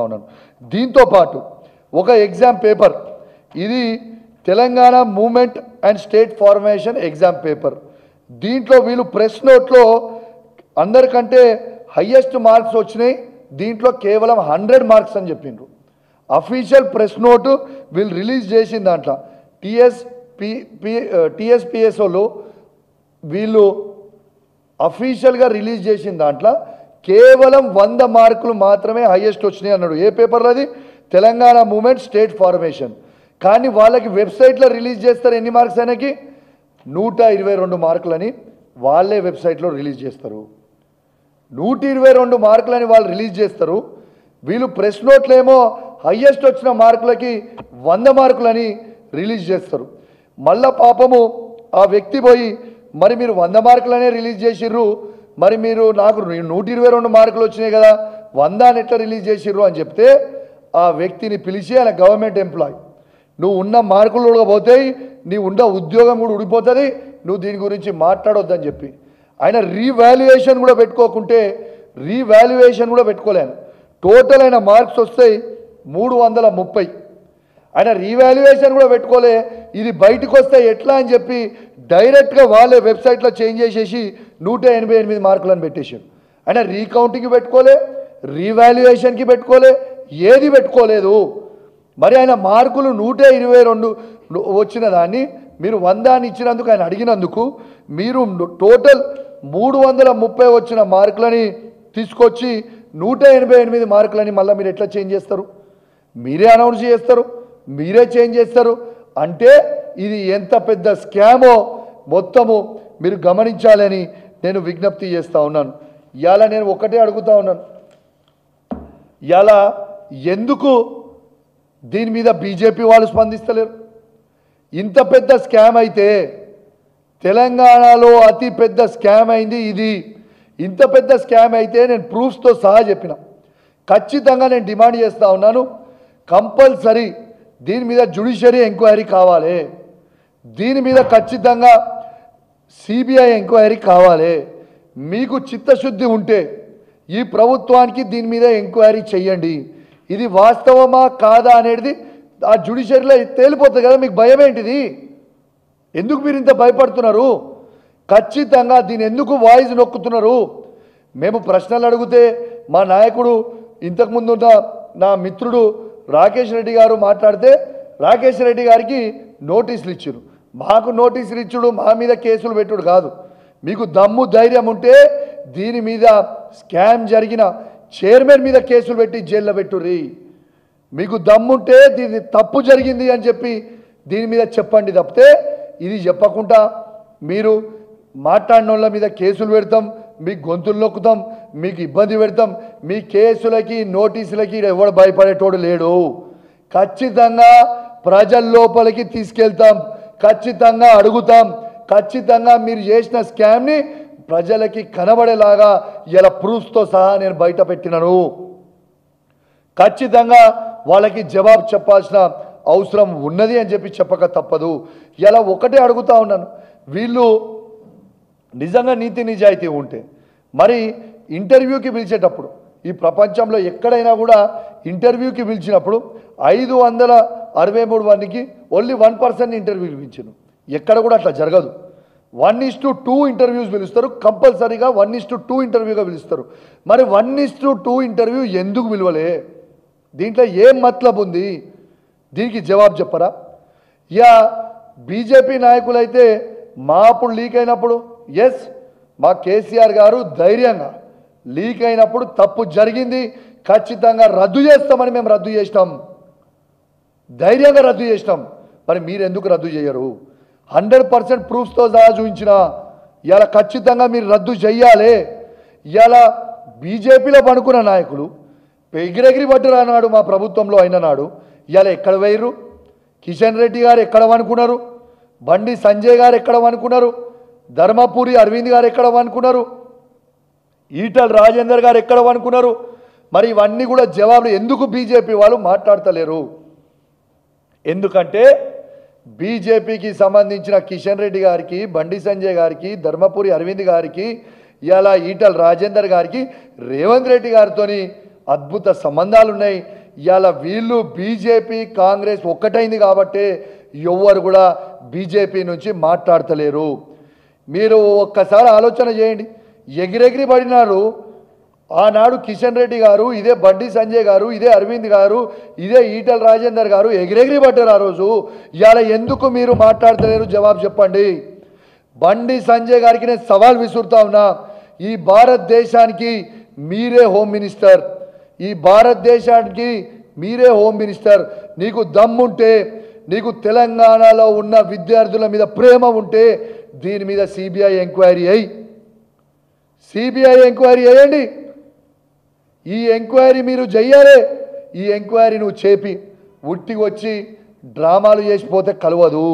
ఉన్నాను. దీంతో పాటు ఒక ఎగ్జామ్ పేపర్, ఇది Telangana movement and state formation exam paper. దీంట్లో వీళ్ళు ప్రెస్ నోట్లో అందరికంటే హయ్యెస్ట్ మార్క్స్ వచ్చినాయి. దీంట్లో కేవలం 100 మార్క్స్ అని చెప్పిండ్రు. అఫీషియల్ ప్రెస్ నోటు వీళ్ళు రిలీజ్ చేసిన దాంట్లో టీఎస్పిఎస్ఓలో వీళ్ళు అఫీషియల్గా రిలీజ్ చేసిన దాంట్లో కేవలం 100 మార్కులు మాత్రమే హైయెస్ట్ వచ్చినాయి అన్నాడు. ఏ పేపర్లో అది? Telangana movement state formation. కానీ వాళ్ళకి వెబ్సైట్లో రిలీజ్ చేస్తారు ఎన్ని మార్క్స్ ఆయనకి? 122 మార్కులని వాళ్ళే వెబ్సైట్లో రిలీజ్ చేస్తారు. 122 మార్కులని వాళ్ళు రిలీజ్ చేస్తారు. వీళ్ళు ప్రెస్ నోట్లు ఏమో హయ్యెస్ట్ వచ్చిన మార్కులకి 100 మార్కులని రిలీజ్ చేస్తారు. మళ్ళా పాపము ఆ వ్యక్తి పోయి, మరి మీరు 100 మార్కులనే రిలీజ్ చేసిర్రు, మరి మీరు నాకు 122 మార్కులు వచ్చినాయి కదా, 100 అని ఎట్లా రిలీజ్ చేసిర్రు అని చెప్తే ఆ వ్యక్తిని పిలిచి, ఆయన గవర్నమెంట్ ఎంప్లాయీ, నువ్వు ఉన్న మార్కులు కూడా పోతాయి, నీ ఉన్న ఉద్యోగం కూడా ఉడిపోతుంది, నువ్వు దీని గురించి మాట్లాడొద్దని చెప్పి ఆయన రీవాల్యుయేషన్ కూడా పెట్టుకోలేను. టోటల్ అయిన మార్క్స్ వస్తాయి 330. ఆయన రీవాల్యుయేషన్ కూడా పెట్టుకోలే. ఇది బయటకు వస్తే ఎట్లా అని చెప్పి డైరెక్ట్గా వాళ్ళే వెబ్సైట్లో చేంజ్ చేసేసి 188 మార్కులను పెట్టేసాడు. ఆయన రీకౌంటింగ్కి పెట్టుకోలే, రీవాల్యుయేషన్కి పెట్టుకోలే, ఏది పెట్టుకోలేదు. మరి ఆయన మార్కులు 122 వచ్చిన దాన్ని మీరు 100 అని ఇచ్చినందుకు, ఆయన అడిగినందుకు మీరు టోటల్ 330 వచ్చిన మార్కులని తీసుకొచ్చి 188 మార్కులని మళ్ళీ మీరు ఎట్లా చేంజ్ చేస్తారు? మీరే అనౌన్స్ చేస్తారు, మీరే చేంజ్ చేస్తారు అంటే ఇది ఎంత పెద్ద స్కామో మొత్తము మీరు గమనించాలని నేను విజ్ఞప్తి చేస్తూ ఉన్నాను. ఇవాళ నేను ఒకటే అడుగుతా ఉన్నాను, ఇవాళ ఎందుకు దీని మీద బీజేపీ వాళ్ళు స్పందిస్తలేరు? ఇంత పెద్ద స్కామ్ అయితే, తెలంగాణలో అతి పెద్ద స్కామ్ అయింది ఇది. ఇంత పెద్ద స్కామ్ అయితే నేను ప్రూఫ్స్తో సహా చెప్పిన. ఖచ్చితంగా నేను డిమాండ్ చేస్తూ ఉన్నాను, కంపల్సరీ దీని మీద జ్యుడిషియరీ ఎంక్వైరీ కావాలి, దీని మీద ఖచ్చితంగా సిబిఐ ఎంక్వైరీ కావాలి. మీకు చిత్తశుద్ధి ఉంటే ఈ ప్రభుత్వానికి దీని మీద ఎంక్వైరీ చేయండి. ఇది వాస్తవమా కాదా అనేది ఆ జ్యుడిషియరీలో తేలిపోతుంది కదా. మీకు భయం ఏంటిది? ఎందుకు మీరు ఇంత భయపడుతున్నారు? ఖచ్చితంగా దీన్ని ఎందుకు వాయిస్ నొక్కుతున్నారు? మేము ప్రశ్నలు అడిగితే మా నాయకుడు, ఇంతకుముందు ఉన్న నా మిత్రుడు రాకేష్ రెడ్డి గారు మాట్లాడితే, రాకేష్ రెడ్డి గారికి నోటీసులు ఇచ్చారు. మాకు నోటీసులు ఇచ్చుడు, మా మీద కేసులు పెట్టుడు కాదు. మీకు దమ్ము ధైర్యం ఉంటే దీని మీద స్కామ్ జరిగిన చైర్మన్ మీద కేసులు పెట్టి జైల్లో పెట్టుర్రి. మీకు దమ్ముంటే దీని తప్పు జరిగింది అని చెప్పి దీని మీద చెప్పండి తప్పితే ఇది చెప్పకుండా మీరు మాట్లాడిన వాళ్ళ మీద కేసులు పెడతాం, మీకు గొంతులు నొక్కుతాం, మీకు ఇబ్బంది పెడతాం. మీ కేసులకి నోటీసులకి ఎవడు భయపడేటోడు లేడు. ఖచ్చితంగా ప్రజల లోపలికి తీసుకెళ్తాం, ఖచ్చితంగా అడుగుతాం, ఖచ్చితంగా మీరు చేసిన స్కామ్ని ప్రజలకి కనబడేలాగా ఇలా ప్రూఫ్స్తో సహా నేను బయట పెట్టినాను. ఖచ్చితంగా వాళ్ళకి జవాబు చెప్పాల్సిన అవసరం ఉన్నది అని చెప్పి చెప్పక తప్పదు. ఇలా ఒకటే అడుగుతా ఉన్నాను, వీళ్ళు నిజంగా నీతి నిజాయితీ ఉంటే మరి ఇంటర్వ్యూకి పిలిచేటప్పుడు, ఈ ప్రపంచంలో ఎక్కడైనా కూడా ఇంటర్వ్యూకి పిలిచినప్పుడు 563 మందికి ఓన్లీ 1% ఇంటర్వ్యూకి పిలిచాను. ఎక్కడ కూడా అట్లా జరగదు. 1:2 ఇంటర్వ్యూస్ పిలుస్తారు, కంపల్సరీగా 1:2 ఇంటర్వ్యూగా పిలుస్తారు. మరి 1:2 ఇంటర్వ్యూ ఎందుకు పిలవలే? దీంట్లో ఏం మతలబ్ ఉంది? దీనికి జవాబు చెప్పరా? బీజేపీ నాయకులైతే మా అప్పుడు లీక్ అయినప్పుడు, ఎస్, మా కేసీఆర్ గారు ధైర్యంగా లీక్ అయినప్పుడు తప్పు జరిగింది, ఖచ్చితంగా రద్దు చేస్తామని మేము రద్దు చేసినాం, ధైర్యంగా రద్దు చేసినాం. మరి మీరు ఎందుకు రద్దు చేయరు? 100% ప్రూఫ్స్తో సహా చూపించిన ఇలా ఖచ్చితంగా మీరు రద్దు చెయ్యాలి. ఇలా బీజేపీలో పడుకున్న నాయకులు ఎగిరెగిరి పట్టురు అన్నాడు మా ప్రభుత్వంలో అయిన నాడు, ఇలా ఎక్కడ వేయరు? కిషన్ రెడ్డి గారు ఎక్కడ అనుకున్నారు? బండి సంజయ్ గారు ఎక్కడ అనుకున్నారు? ధర్మపురి అరవింద్ గారు ఎక్కడ అనుకున్నారు? ఈటల రాజేందర్ గారు ఎక్కడ అనుకున్నారు? మరి ఇవన్నీ కూడా జవాబులు ఎందుకు బీజేపీ వాళ్ళు మాట్లాడతలేరు? ఎందుకంటే బీజేపీకి సంబంధించిన కిషన్ రెడ్డి గారికి, బండి సంజయ్ గారికి, ధర్మపురి అరవింద్ గారికి, ఇలా ఈటల రాజేందర్ గారికి రేవంత్ రెడ్డి గారితో అద్భుత సంబంధాలు ఉన్నాయి. ఇవాళ వీళ్ళు బీజేపీ కాంగ్రెస్ ఒక్కటైంది కాబట్టి ఎవ్వరు కూడా బీజేపీ నుంచి మాట్లాడతలేరు. మీరు ఒక్కసారి ఆలోచన చేయండి. ఎగిరెగిరి పడినారు ఆనాడు కిషన్ రెడ్డి గారు, ఇదే బండి సంజయ్ గారు, ఇదే అరవింద్ గారు, ఇదే ఈటల రాజేందర్ గారు ఎగిరెగిరి పడ్డారు ఆ రోజు. ఇవాళ ఎందుకు మీరు మాట్లాడతలేరు జవాబు చెప్పండి. బండి సంజయ్ గారికి నేను సవాల్ విసురుతా ఉన్నా. ఈ భారతదేశానికి మీరే హోమ్ మినిస్టర్, ఈ భారతదేశానికి మీరే హోమ్ మినిస్టర్. నీకు దమ్ముంటే, నీకు తెలంగాణలో ఉన్న విద్యార్థుల మీద ప్రేమ ఉంటే దీని మీద సిబిఐ ఎంక్వైరీ అయ్యి, సిబిఐ ఎంక్వైరీ చేయండి. ఈ ఎంక్వైరీ మీరు చెయ్యాలి. ఈ ఎంక్వైరీ నువ్వు చేపి ఉట్టికి వచ్చి డ్రామాలు చేసిపోతే కలవదు.